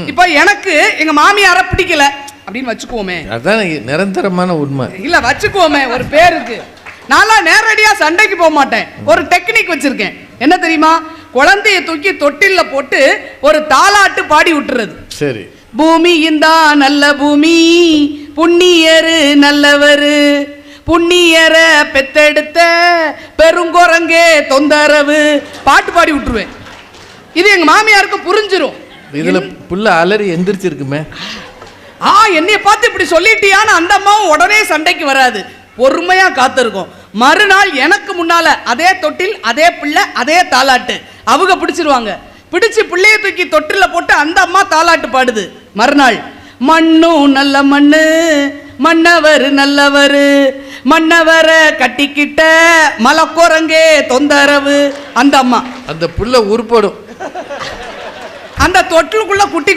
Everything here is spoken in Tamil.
இப்ப எனக்கு எங்க மாமியார பிடிக்கல அப்படின்னு வச்சுக்குவோமே, அதான் நிரந்தரமான உண்மை. இல்ல வச்சுக்குவோமே ஒரு பேருக்கு. நான் நேரடியா சண்டைக்கு போக மாட்டேன். ஒரு டெக்னிக் வச்சிருக்கேன். என்ன தெரியுமா? குழந்தைய தூக்கி தொட்டில்ல போட்டு ஒரு தாலாட்டு பாடி விட்டுறது. சரி. பூமி இந்தா நல்ல பூமி, புண்ணியரு நல்லவரு, புண்ணியர பெத்தெடுத்த பெருங்குரங்கே தொந்தரவு பாட்டு பாடி விட்டுருவேன். இது எங்க மாமியாருக்கு புரிஞ்சிரும். இதுல புள்ள அலறி எந்திரிச்சிருக்குமே. என்னைய பார்த்து இப்படி சொல்லிட்டியான்னு அந்த அம்மாவும் உடனே சண்டைக்கு வராது, பொறுமையா காத்திருக்கும். மறுநாள் எனக்கு முன்னால அதே தொட்டில், அதே பிள்ளை, அதே தாலாட்டு அவங்க பிடிச்சிருவாங்க. பிடிச்சு பிள்ளைய தூக்கி தொட்டில போட்டு அந்த அம்மா தாலாட்டு பாடுது. மறுநாள் மண்ணும் நல்ல மண்ணு, மன்னவர் நல்லவரு, மன்னவரை கட்டிக்கிட்ட மலக்குரங்கே தொந்தரவு அந்த அம்மா. அந்த புள்ள உருப்படும். அந்த தொட்டிலுக்குள்ள குட்டி